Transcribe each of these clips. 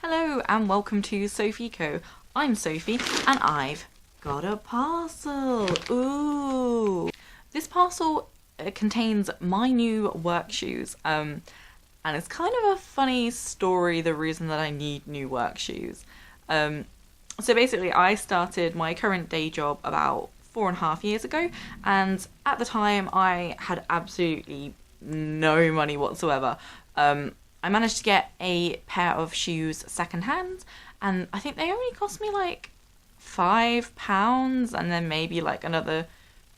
Hello and welcome to Sophieco. I'm Sophie and I've got a parcel. Ooh! This parcel contains my new work shoes. And it's kind of a funny story, the reason that I need new work shoes. So basically I started my current day job about 4.5 years ago, and at the time I had absolutely no money whatsoever. I managed to get a pair of shoes secondhand, and I think they only cost me like £5, and then maybe like another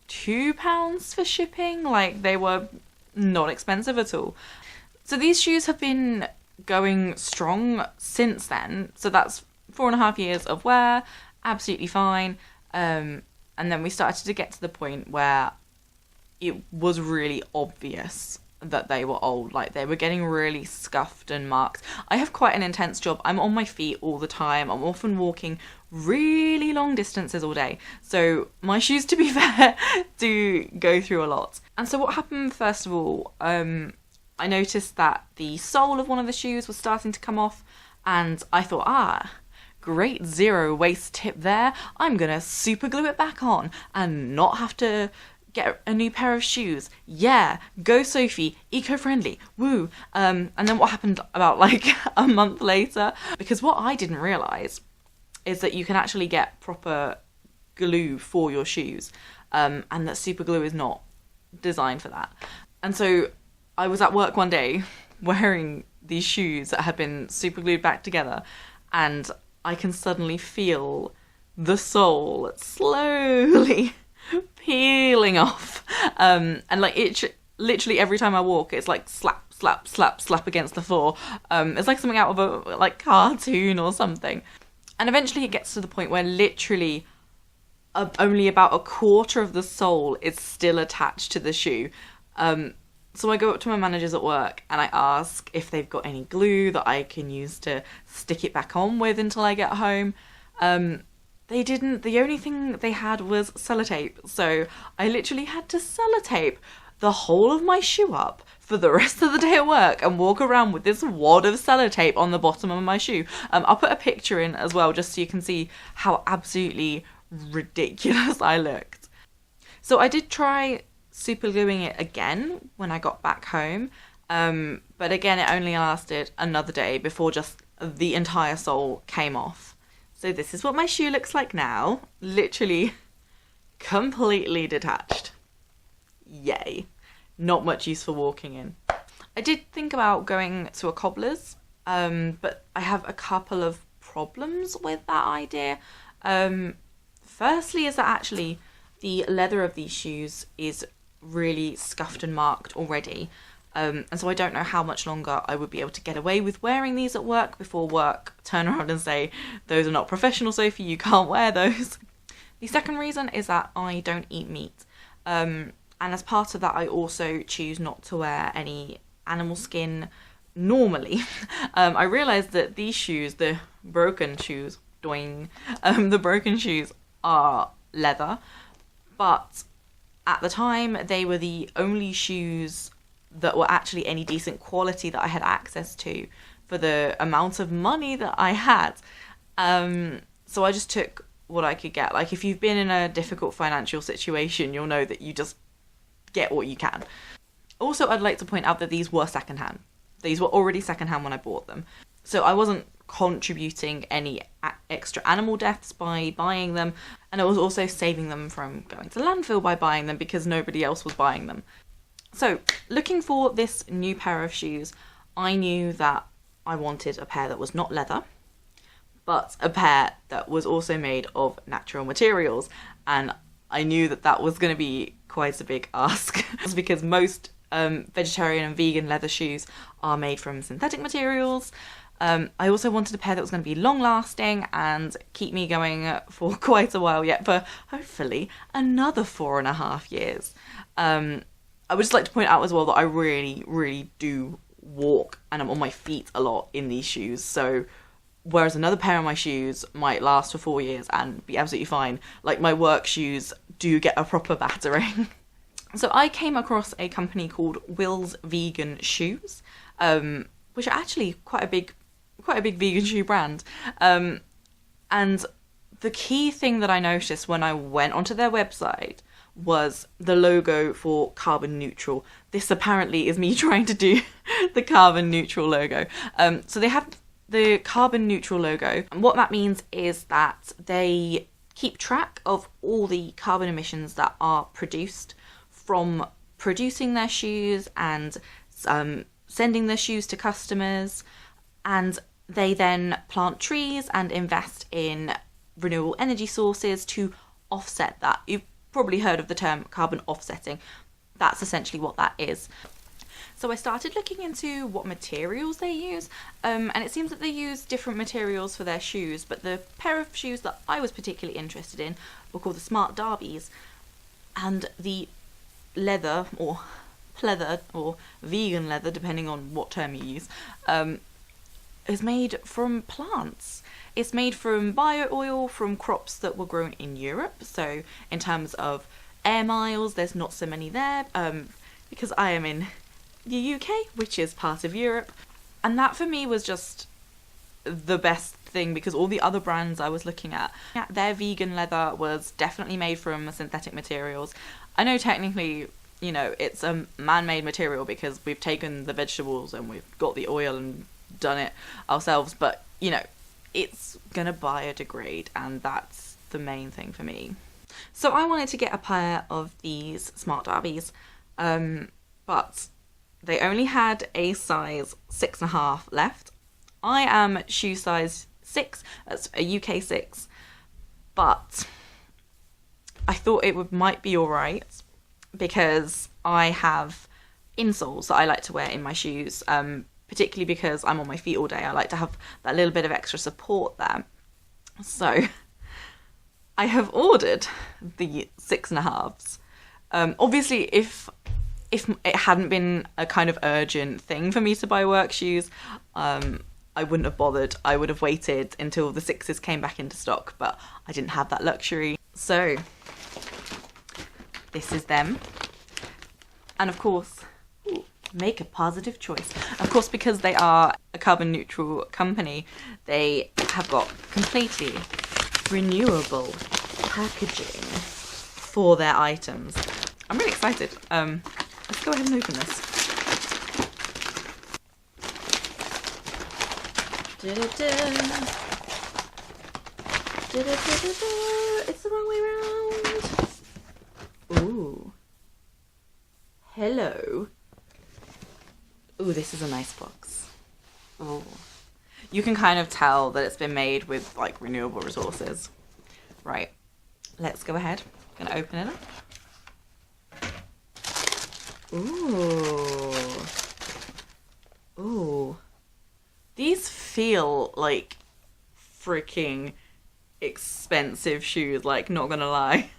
£2 for shipping. Like, they were not expensive at all. So these shoes have been going strong since then. So that's 4.5 years of wear, absolutely fine. And then we started to get to the point where it was really obvious that they were old. Like, they were getting really scuffed and marked. I have quite an intense job. I'm on my feet all the time. I'm often walking really long distances all day. So my shoes, to be fair, do go through a lot. And so what happened, first of all, I noticed that the sole of one of the shoes was starting to come off, and I thought, great zero waste tip there. I'm gonna super glue it back on and not have to get a new pair of shoes. Yeah, go Sophie, eco-friendly, woo. And then what happened about like a month later, because what I didn't realise is that you can actually get proper glue for your shoes, and that super glue is not designed for that. And so I was at work one day wearing these shoes that had been super glued back together, and I can suddenly feel the sole slowly peeling off, and like it literally every time I walk it's like slap slap slap slap against the floor. It's like something out of a like cartoon or something. And eventually it gets to the point where literally only about a quarter of the sole is still attached to the shoe. So I go up to my managers at work and I ask if they've got any glue that I can use to stick it back on with until I get home. They didn't. The only thing they had was sellotape. So I literally had to sellotape the whole of my shoe up for the rest of the day at work and walk around with this wad of sellotape on the bottom of my shoe. I'll put a picture in as well just so you can see how absolutely ridiculous I looked. So I did try super gluing it again when I got back home. But again, it only lasted another day before just the entire sole came off. So this is what my shoe looks like now. Literally completely detached. Yay. Not much use for walking in. I did think about going to a cobbler's, but I have a couple of problems with that idea. Firstly is that actually the leather of these shoes is really scuffed and marked already. And so I don't know how much longer I would be able to get away with wearing these at work before work turn around and say, those are not professional, Sophie, you can't wear those. The second reason is that I don't eat meat. And as part of that, I also choose not to wear any animal skin normally. I realised that these shoes, the broken shoes, the broken shoes are leather. But at the time, they were the only shoes that were actually any decent quality that I had access to for the amount of money that I had. So I just took what I could get. Like, if you've been in a difficult financial situation, you'll know that you just get what you can. Also, I'd like to point out that these were secondhand. These were already secondhand when I bought them. So I wasn't contributing any extra animal deaths by buying them. And I was also saving them from going to landfill by buying them because nobody else was buying them. So, looking for this new pair of shoes, I knew that I wanted a pair that was not leather, but a pair that was also made of natural materials. And I knew that that was going to be quite a big ask, because most vegetarian and vegan leather shoes are made from synthetic materials. I also wanted a pair that was going to be long-lasting and keep me going for quite a while yet, for hopefully another 4.5 years. I would just like to point out as well that I really, really do walk and I'm on my feet a lot in these shoes. So whereas another pair of my shoes might last for 4 years and be absolutely fine, like my work shoes do get a proper battering. So I came across a company called Will's Vegan Shoes, which are actually quite a big quite a big vegan shoe brand. And the key thing that I noticed when I went onto their website was the logo for carbon neutral. This apparently is me trying to do the carbon neutral logo. So they have the carbon neutral logo, and what that means is that they keep track of all the carbon emissions that are produced from producing their shoes and sending their shoes to customers, and they then plant trees and invest in renewable energy sources to offset that. You've probably heard of the term carbon offsetting. That's essentially what that is. So I started looking into what materials they use, and it seems that they use different materials for their shoes, but the pair of shoes that I was particularly interested in were called the Smart Derbies, and the leather, or pleather, or vegan leather, depending on what term you use, is made from plants. It's made from bio oil from crops that were grown in Europe, so in terms of air miles, there's not so many there, because I am in the UK, which is part of Europe, and that for me was just the best thing, because all the other brands I was looking at, their vegan leather was definitely made from synthetic materials. I know technically, you know, it's a man-made material because we've taken the vegetables and we've got the oil and done it ourselves, but you know, it's gonna biodegrade, and that's the main thing for me. So I wanted to get a pair of these Smart Derbies, but they only had a size 6.5 left. I am shoe size 6, that's a UK 6, but I thought it might be alright because I have insoles that I like to wear in my shoes, particularly because I'm on my feet all day. I like to have that little bit of extra support there. So I have ordered the 6.5s. Obviously, if it hadn't been a kind of urgent thing for me to buy work shoes, I wouldn't have bothered. I would have waited until the 6s came back into stock, but I didn't have that luxury. So this is them. And of course, make a positive choice. Of course, because they are a carbon neutral company, they have got completely renewable packaging for their items. I'm really excited. Let's go ahead and open this. It's the wrong way around. Ooh. Hello. Ooh, this is a nice box. Ooh. You can kind of tell that it's been made with like renewable resources. Right. Let's go ahead. I'm gonna open it up. Ooh. Ooh. These feel like freaking expensive shoes, like, not gonna lie.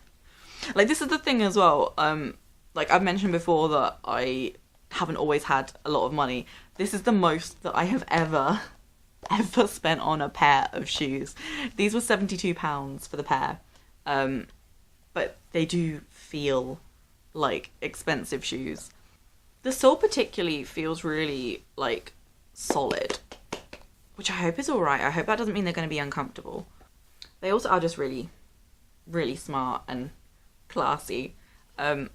Like, this is the thing as well. Like I've mentioned before that I haven't always had a lot of money. This is the most that I have ever spent on a pair of shoes. These were £72 for the pair. But they do feel like expensive shoes. The sole particularly feels really like solid, which I hope is alright. I hope that doesn't mean they're going to be uncomfortable. They also are just really, really smart and classy. And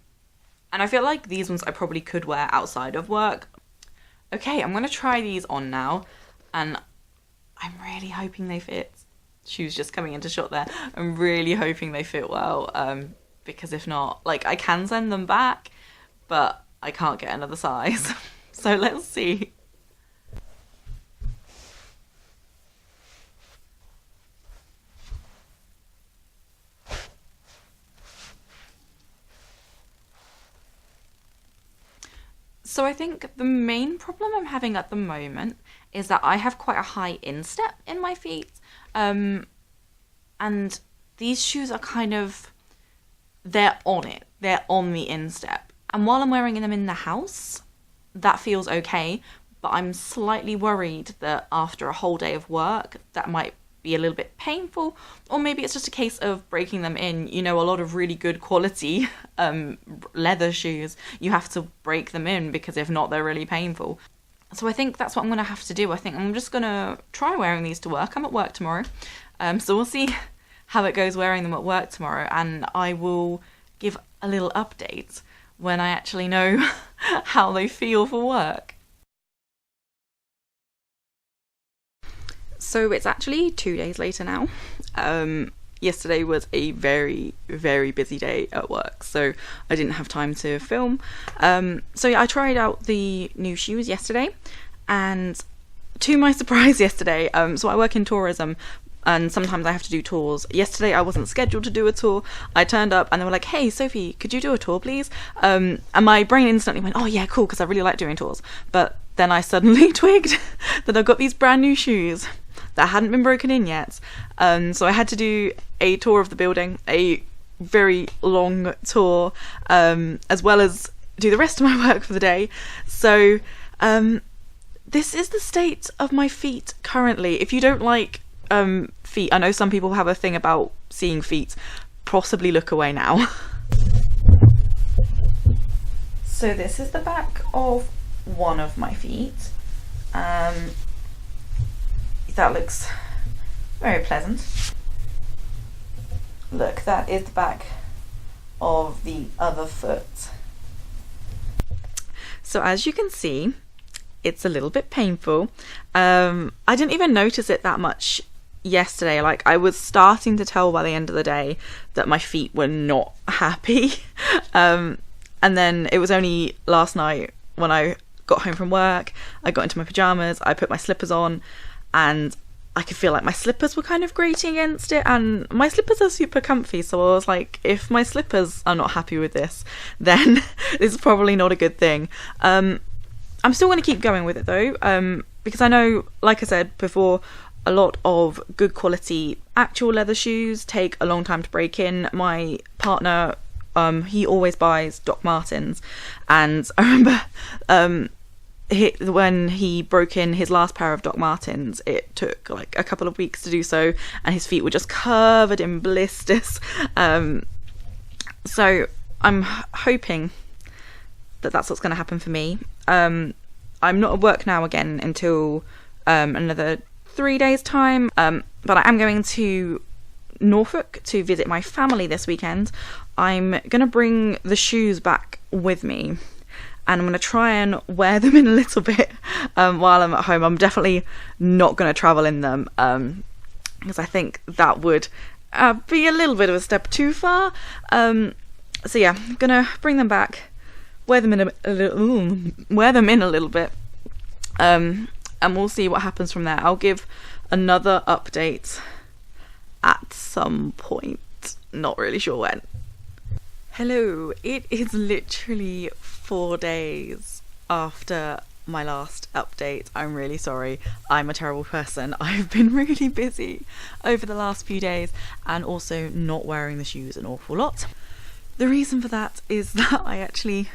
I feel like these ones I probably could wear outside of work. Okay, I'm going to try these on now, and I'm really hoping they fit. Shoes just coming into shot there. I'm really hoping they fit well, because if not, like, I can send them back, but I can't get another size. So let's see. So I think the main problem I'm having at the moment is that I have quite a high instep in my feet. And these shoes are kind of, they're on it. They're on the instep. And while I'm wearing them in the house, that feels okay. But I'm slightly worried that after a whole day of work, that might be a little bit painful. Or maybe it's just a case of breaking them in. You know, a lot of really good quality leather shoes, you have to break them in because if not, they're really painful. So I think that's what I'm going to have to do. I think I'm just going to try wearing these to work. I'm at work tomorrow. So we'll see how it goes wearing them at work tomorrow. And I will give a little update when I actually know how they feel for work. So it's actually 2 days later now. Yesterday was a very, very busy day at work, so I didn't have time to film. So yeah, I tried out the new shoes yesterday, and to my surprise yesterday, so I work in tourism, and sometimes I have to do tours. Yesterday I wasn't scheduled to do a tour. I turned up and they were like, "Hey Sophie, could you do a tour please?" And my brain instantly went, "Oh yeah, cool," because I really like doing tours. But then I suddenly twigged that I've got these brand new shoes that hadn't been broken in yet. So I had to do a tour of the building, a very long tour, as well as do the rest of my work for the day. So this is the state of my feet currently. If you don't like feet, I know some people have a thing about seeing feet, possibly look away now. So this is the back of one of my feet. That looks very pleasant. Look, that is the back of the other foot. So as you can see, it's a little bit painful. I didn't even notice it that much yesterday. Like, I was starting to tell by the end of the day that my feet were not happy. And then it was only last night when I got home from work, I got into my pajamas, I put my slippers on, and I could feel like my slippers were kind of grating against it, and my slippers are super comfy, so I was like, if my slippers are not happy with this, then this is probably not a good thing. I'm still going to keep going with it though, because I know, like I said before, a lot of good quality actual leather shoes take a long time to break in. My partner, he always buys Doc Martens, and I remember when he broke in his last pair of Doc Martens, it took like a couple of weeks to do so, and his feet were just covered in blisters. So I'm hoping that that's what's going to happen for me. I'm not at work now again until another 3 days time, but I am going to Norfolk to visit my family this weekend. I'm going to bring the shoes back with me, and I'm going to try and wear them in a little bit while I'm at home. I'm definitely not going to travel in them, because I think that would be a little bit of a step too far. So yeah, I'm going to bring them back, wear them in a little bit, and we'll see what happens from there. I'll give another update at some point, not really sure when. Hello, it is literally 4 days after my last update. I'm really sorry, I'm a terrible person. I've been really busy over the last few days, and also not wearing the shoes an awful lot. The reason for that is that I actually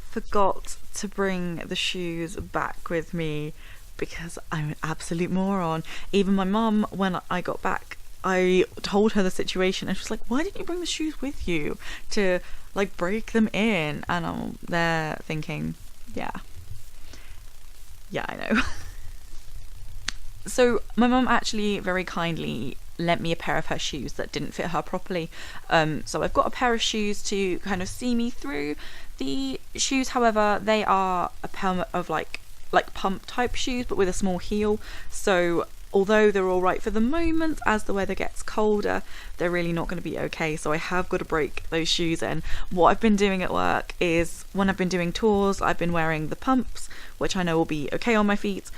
forgot to bring the shoes back with me because I'm an absolute moron. Even my mum, when I got back, I told her the situation, and she was like, "Why didn't you bring the shoes with you to like break them in?" And I'm there thinking, yeah, I know. So my mum actually very kindly lent me a pair of her shoes that didn't fit her properly. So I've got a pair of shoes to kind of see me through. The shoes, however, they are a pair of like pump type shoes, but with a small heel. So although they're all right for the moment, as the weather gets colder, they're really not going to be okay. So I have got to break those shoes in. What I've been doing at work is, when I've been doing tours, I've been wearing the pumps, which I know will be okay on my feet,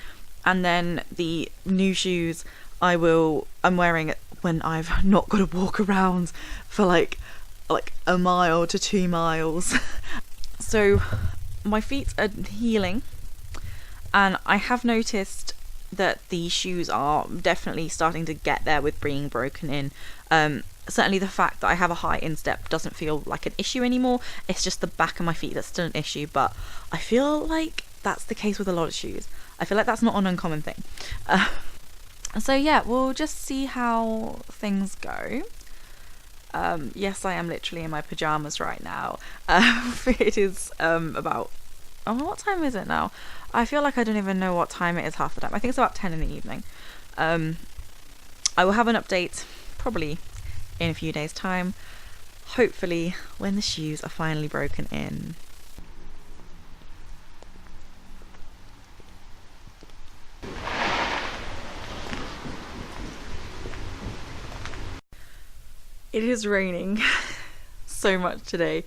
and then the new shoes I'm wearing it when I've not got to walk around for like a mile to 2 miles. So my feet are healing, and I have noticed that the shoes are definitely starting to get there with being broken in. Certainly the fact that I have a high instep doesn't feel like an issue anymore. It's just the back of my feet that's still an issue, but I feel like that's the case with a lot of shoes. I feel like that's not an uncommon thing. So yeah, we'll just see how things go. Yes, I am literally in my pajamas right now. It is about what time is it now? I feel like I don't even know what time it is half the time. I think it's about 10 in the evening. I will have an update probably in a few days' time, hopefully when the shoes are finally broken in. It is raining so much today.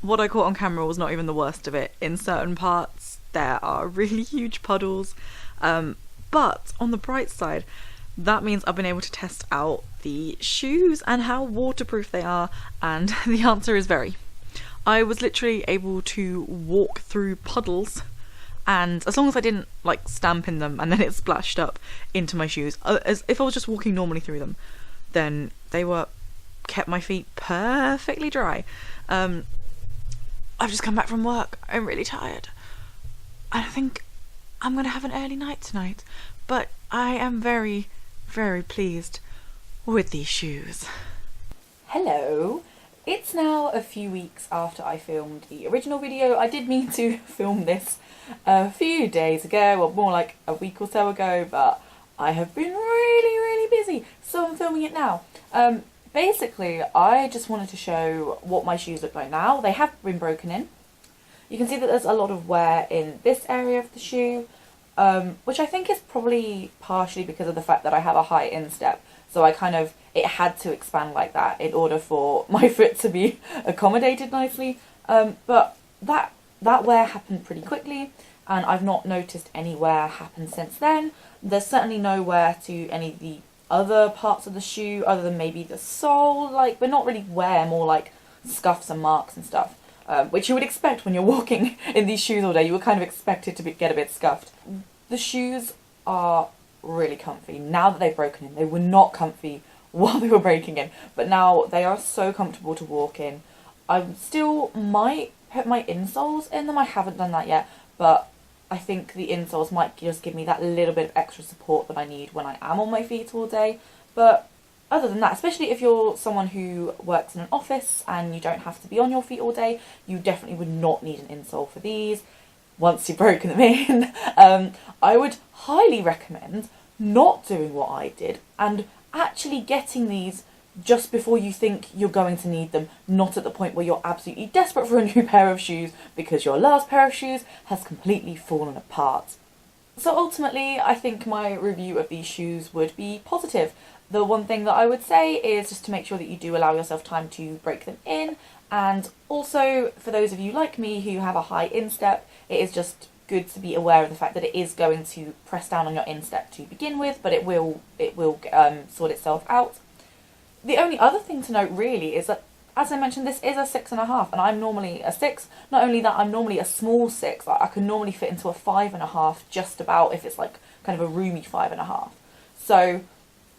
What I caught on camera was not even the worst of it. In certain parts there are really huge puddles, but on the bright side, that means I've been able to test out the shoes and how waterproof they are, and the answer is very. I was literally able to walk through puddles, and as long as I didn't like stamp in them and then it splashed up into my shoes, as if I was just walking normally through them, then they kept my feet perfectly dry. I've just come back from work. I'm really tired. I think I'm gonna have an early night tonight, but I am very, very pleased with these shoes. Hello. It's now a few weeks after I filmed the original video. I did mean to film this a few days ago, or more like a week or so ago, but I have been really, really busy, so I'm filming it now. Basically, I just wanted to show what my shoes look like now. They have been broken in. You can see that there's a lot of wear in this area of the shoe, which I think is probably partially because of the fact that I have a high instep. So it had to expand like that in order for my foot to be accommodated nicely. But that wear happened pretty quickly, and I've not noticed any wear happen since then. There's certainly no wear to any of the other parts of the shoe other than maybe the sole, but not really wear, more like scuffs and marks and stuff, which you would expect when you're walking in these shoes all day. You would kind of expect it to get a bit scuffed. The shoes are really comfy now that they've broken in. They were not comfy while they were breaking in, but now they are so comfortable to walk in. I still might put my insoles in them. I haven't done that yet, but I think the insoles might just give me that little bit of extra support that I need when I am on my feet all day. But other than that, especially if you're someone who works in an office and you don't have to be on your feet all day, you definitely would not need an insole for these once you've broken them in. I would highly recommend not doing what I did and actually getting these just before you think you're going to need them, not at the point where you're absolutely desperate for a new pair of shoes because your last pair of shoes has completely fallen apart. So ultimately, I think my review of these shoes would be positive. The one thing that I would say is just to make sure that you do allow yourself time to break them in, and also for those of you like me who have a high instep, it is just good to be aware of the fact that it is going to press down on your instep to begin with, but it will sort itself out. The only other thing to note really is that, as I mentioned, this is a 6.5 and I'm normally a 6. Not only that, I'm normally a small 6. I can normally fit into a 5.5 just about, if it's like kind of a roomy 5.5. So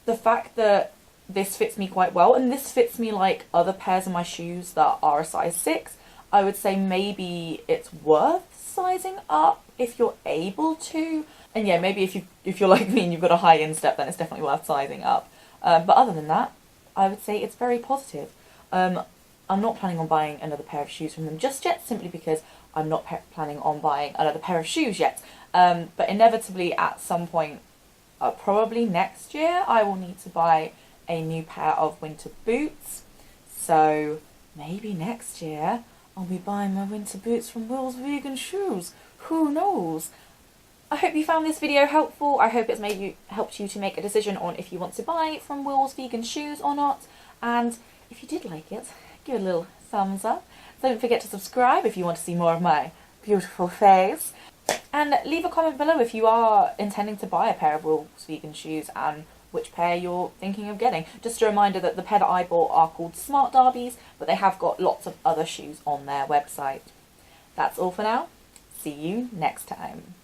the fact that this fits me quite well, and this fits me like other pairs of my shoes that are a size 6, I would say maybe it's worth sizing up if you're able to. And yeah, maybe if you're like me and you've got a high instep, then it's definitely worth sizing up. But other than that, I would say it's very positive. I'm not planning on buying another pair of shoes from them just yet, simply because I'm not planning on buying another pair of shoes yet. But inevitably at some point, probably next year, I will need to buy a new pair of winter boots. So maybe next year I'll be buying my winter boots from Will's Vegan Shoes. Who knows? I hope you found this video helpful. I hope it's helped you to make a decision on if you want to buy from Will's Vegan Shoes or not. And if you did like it, give it a little thumbs up. Don't forget to subscribe if you want to see more of my beautiful face. And leave a comment below if you are intending to buy a pair of Will's Vegan Shoes and which pair you're thinking of getting. Just a reminder that the pair that I bought are called Smart Derbies, but they have got lots of other shoes on their website. That's all for now. See you next time.